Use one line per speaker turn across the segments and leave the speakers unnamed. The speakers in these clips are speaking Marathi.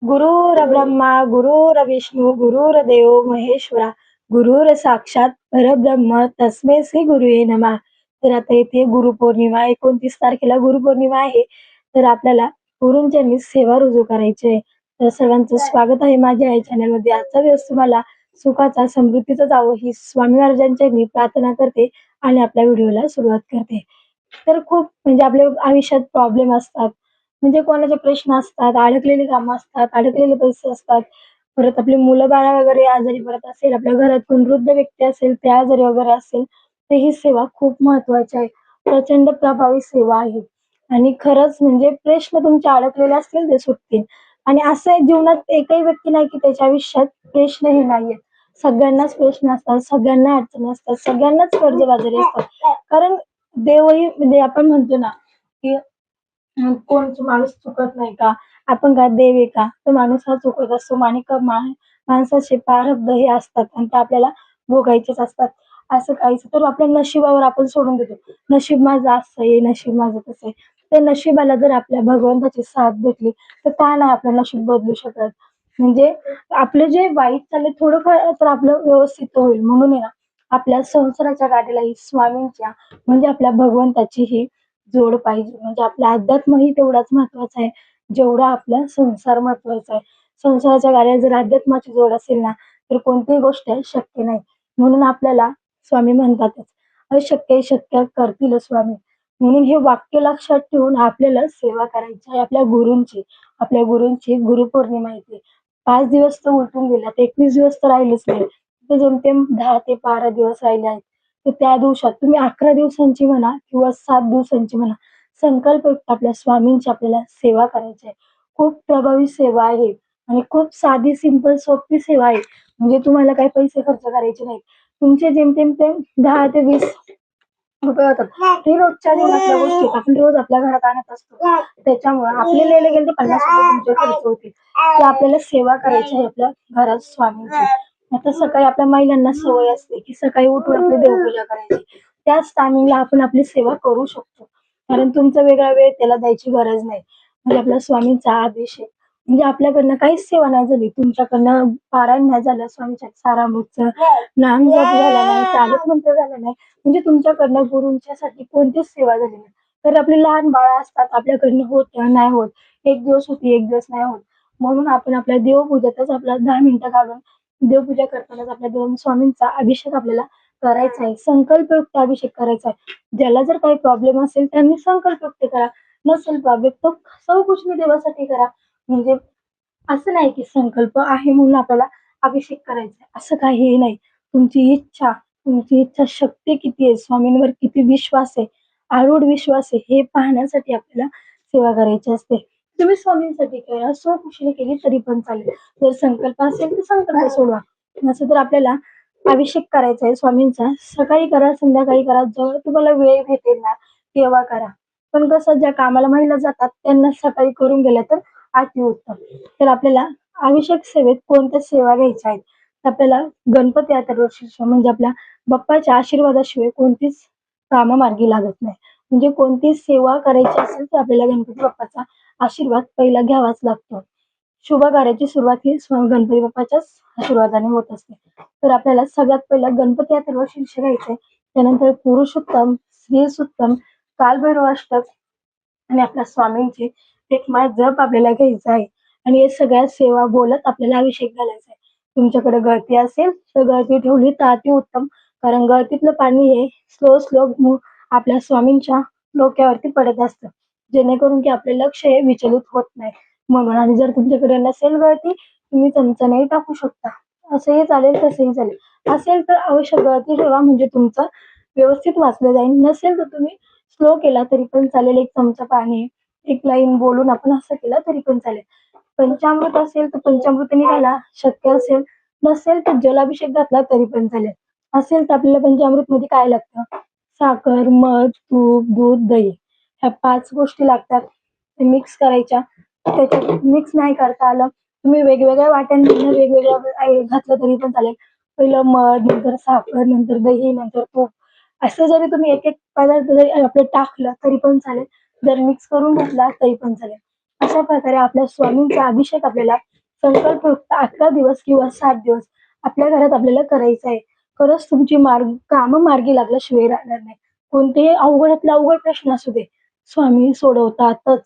गुरुर्ब्रह्मा गुरुर्विष्णू गुरुर्देव महेश्वरा गुरुर साक्षात परब्रह्म तस्मै श्री गुरुवे नमः. तर आता येथे गुरुपौर्णिमा 29 तारखेला गुरुपौर्णिमा आहे. तर आपल्याला गुरूंच्या सेवा रुजू करायची आहे. तर सर्वांचं स्वागत आहे माझ्या या चॅनलमध्ये. आजचा दिवस तुम्हाला सुखाचा समृद्धीचा जावो ही स्वामी महाराजांच्या मी प्रार्थना करते आणि आपल्या व्हिडिओला सुरुवात करते. तर खूप म्हणजे आपल्या आयुष्यात प्रॉब्लेम असतात. म्हणजे कोणाचे प्रश्न असतात, अडकलेली कामं असतात, अडकलेले पैसे असतात. परत आपली मुलं-बाळं वगैरे आजारी पडत असेल, आपल्या घरात कोण वृद्ध व्यक्ती असेल, ते आजारी वगैरे असेल, तर ही सेवा खूप महत्त्वाची आहे. प्रचंड प्रभावी सेवा आहे आणि खरंच म्हणजे प्रश्न तुमचे अडकलेले असतील ते सुटतील आणि असं आहे जीवनात एकही व्यक्ती नाही की त्याच्या आयुष्यात प्रश्नही नाहीयेत. सगळ्यांनाच प्रश्न असतात, सगळ्यांना अडचणी असतात, सगळ्यांनाच कर्जबाजारी असतात. कारण देवही म्हणजे आपण म्हणतो ना, की कोणचा माणूस चुकत नाही का? आपण काय देव आहे का? तो माणूस हा चुकत असतो. माणसाचे प्रारब्ध हे असतात आणि ते आपल्याला भोगायचेच असतात. असं काहीच तर आपल्या नशिबावर आपण सोडून देतो. नशीब माझं असं आहे, नशीब माझं तसं आहे. त्या नशिबाला जर आपल्या भगवंताची साथ भेटली, तर का नाही आपलं नशीब बदलू शकत? म्हणजे आपलं जे वाईट चाललंय थोडंफार तर आपलं व्यवस्थित होईल. म्हणून आहे ना, आपल्या संसाराच्या गाडीलाही स्वामींच्या म्हणजे आपल्या भगवंताची ही जोड पाहिजे. म्हणजे आपलं अध्यात्मही तेवढाच महत्वाचा आहे, जेवढा आपला संसार महत्वाचा आहे. संसाराच्या गाड्या जर अध्यात्माची जोड असेल ना, तर कोणतीही गोष्ट शक्य नाही. म्हणून आपल्याला स्वामी म्हणतातच, "अशक्य शक्य करतील स्वामी." म्हणून हे वाक्य लक्षात ठेवून आपल्याला सेवा करायची आहे आपल्या गुरूंची. आपल्या गुरूंची गुरुपौर्णिमा येते. 5 दिवस तर उलटून गेल्यात, 21 दिवस तर राहिलेच नाही. तर जेमतेम 10 ते 12 दिवस राहिले आहेत. तर त्या दिवसात तुम्ही 11 दिवसांची म्हणा किंवा 7 दिवसांची म्हणा, संकल्पयुक्त आपल्या स्वामींची आपल्याला सेवा करायची आहे. खूप प्रभावी सेवा आहे आणि खूप साधी, सिंपल, सोपी सेवा आहे. म्हणजे तुम्हाला काही पैसे खर्च करायचे नाहीत. तुमचे जेमतेम ते 10 ते 20 रुपये होतात. हे रोजच्या जीवनातल्या गोष्टी आहेत. आपण रोज आपल्या घरात आणत असतो. त्याच्यामुळे आपले लिहिले गेले तर ₹50 तुमचे खर्च होतील. की आपल्याला सेवा करायची आहे आपल्या घरात स्वामींची. आता सकाळी आपल्या महिलांना सवय असते, की सकाळी उठून आपली देवपूजा करायची. त्याच टायमिंगला आपण आपली सेवा करू शकतो. कारण तुमचा वेगळा वेळ त्याला द्यायची गरज नाही. म्हणजे आपल्या स्वामींचा अभिषेक म्हणजे आपल्याकडनं काहीच सेवा नाही झाली. तुमच्याकडनं पारायण नाही झालं स्वामींच्या सारामृतचं, नामजप झाला नाही, चालक मंत्र झाला नाही. म्हणजे तुमच्याकडनं गुरूंच्यासाठी कोणतीच सेवा झाली नाही. तर आपली लहान बाळं असतात, आपल्याकडनं होतं, नाही होत. एक दिवस होती, एक दिवस नाही होत. म्हणून आपण आपल्या देवपूजेतच आपला 10 मिनिटं काढून देवपूजा करतानाच आपल्या देव स्वामींचा अभिषेक आपल्याला करायचा आहे. संकल्पयुक्त अभिषेक करायचा आहे. ज्याला जर काही प्रॉब्लेम असेल त्यांनी संकल्प व्यक्त करा. नसेल प्रॉब्लेम तो सौकुशली देवासाठी करा. म्हणजे असं नाही की संकल्प आहे म्हणून आपल्याला अभिषेक करायचा आहे, असं काहीही नाही. तुमची इच्छा शक्ती किती आहे, स्वामींवर किती विश्वास आहे, आरूढ विश्वास आहे, हे पाहण्यासाठी आपल्याला सेवा करायची असते. तुम्ही स्वामींसाठी करा, स्वखुशीने केली तरी पण चालेल. जर संकल्प असेल तर संकल्प सोडवा. नसेल तर आपल्याला अभिषेक करायचा आहे स्वामींचा. सकाळी करा, संध्याकाळी करा, जेव्हा तुम्हाला वेळ भेटेल ना, तेव्हा करा. पण कसं ज्या कामाला महिला जातात त्यांना सकाळी करून गेल्या तर अतिउत्तम. तर आपल्याला अभिषेक सेवेत कोणत्या सेवा घ्यायच्या आहेत? तर आपल्याला गणपती अथर्वशीर्ष म्हणजे आपल्या बाप्पाच्या आशीर्वादाशिवाय कोणतीच कामं मार्गी लागत नाही. म्हणजे कोणतीही सेवा करायची असेल तर आपल्याला गणपती बाप्पाचा आशीर्वाद पहिला घ्यावाच लागतो. शुभ कार्याची सुरुवात ही गणपती बाप्पाच्याच आशीर्वादाने होत असते. तर आपल्याला सगळ्यात पहिला गणपती अथर्वशीर्ष घ्यायचंय. त्यानंतर पुरुषोत्तम, स्त्रीसुत्तम, कालभैरव अष्टक आणि आपल्या स्वामींची एक माळ जप आपल्याला घ्यायचा आहे आणि हे सगळ्या सेवा बोलत आपल्याला अभिषेक घालायचा आहे. तुमच्याकडे गळती असेल तर गळती ठेवली तर अतिउत्तम. कारण गळतीतलं पाणी हे स्लो आपल्या स्वामींच्या डोक्यावरती पडत असतं. जेणेकरून की आपले लक्ष हे विचलित होत नाही. म्हणून आणि जर तुमच्याकडे नसेल गळती, तुम्ही चमच्यानेही टाकू शकता. असंही चालेल, तसंही चालेल. असेल तर अवश्य गळती ठेवा म्हणजे तुमचं व्यवस्थित वाचलं जाईल. नसेल तर तुम्ही स्लो केला तरी पण चालेल. 1 चमचा पाणी, 1 लाईन बोलून आपण असं केलं तरी पण चालेल. पंचामृत असेल तर पंचामृताने घाला, शक्य असेल. नसेल तर जलाभिषेक घातला तरी पण चालेल. असेल तर आपल्याला पंचामृतमध्ये काय लागतं? साखर, मध, तूप, दूध, दही ह्या 5 गोष्टी लागतात. ते मिक्स करायच्या. त्याच्यात मिक्स नाही करता आलं, तुम्ही वेगवेगळ्या वाट्यांमधनं वेगवेगळं घातलं तरी पण चालेल. पहिलं मध, नंतर साखर, नंतर दही, नंतर तूप असं जरी तुम्ही एक-एक पदार्थ जरी आपलं टाकलं तरी पण चालेल. जर मिक्स करून घेतला तरी पण चालेल. अशा प्रकारे आपल्या स्वामींचा अभिषेक आपल्याला संकल्पयुक्त 11 दिवस किंवा 7 दिवस आपल्या घरात आपल्याला करायचा आहे. खरंच तुमची कामं मार्गी लागल्याशिवाय राहणार नाही. कोणतेही अवघडातला अवघड प्रश्न असू दे, स्वामी सोडवतातच.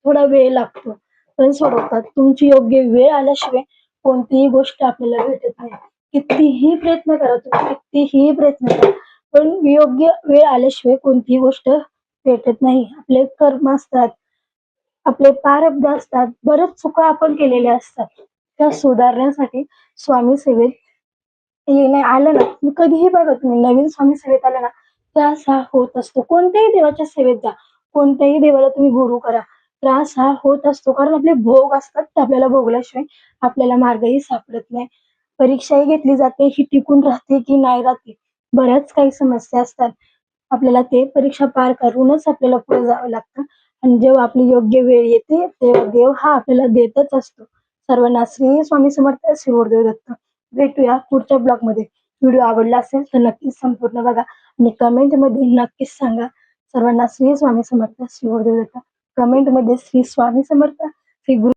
थोडा वेळ लागतो, पण सोडवतात. तुमची योग्य वेळ आल्याशिवाय कोणतीही गोष्ट आपल्याला भेटत नाही. कितीही प्रयत्न करा तुम्ही, कितीही प्रयत्न करा, पण योग्य वेळ आल्याशिवाय कोणतीही गोष्ट भेटत नाही. आपले कर्म असतात, आपले प्रारब्ध असतात, बऱ्याच चुका आपण केलेल्या असतात. त्या सुधारण्यासाठी स्वामी सेवेत येणे आलं ना, कधीही बघा तुम्ही नवीन स्वामी सेवेत आला ना, त्रास हा होत असतो. कोणत्याही देवाच्या सेवेत जा, कोणत्याही देवाला तुम्ही गुरु करा, त्रास हा होत असतो. कारण आपले भोग असतात, ते आपल्याला भोगल्याशिवाय आपल्याला मार्गही सापडत नाही. परीक्षाही घेतली जाते, ही टिकून राहते की नाही राहते. बऱ्याच काही समस्या असतात. आपल्याला ते परीक्षा पार करूनच आपल्याला पुढे जावं लागतं आणि जेव्हा आपली योग्य वेळ येते, तेव्हा देव हा आपल्याला देतच असतो. सर्वांना श्री स्वामी समर्थ, श्री गुरुदेव दत्त. भेटूया पुढच्या ब्लॉगमध्ये. व्हिडिओ आवडला असेल तर नक्कीच संपूर्ण बघा आणि कमेंटमध्ये नक्कीच सांगा. सर्वांना श्री स्वामी समर्थ, श्री गुरुदेव दत्त. कमेंटमध्ये श्री स्वामी समर्थ, श्री गुरु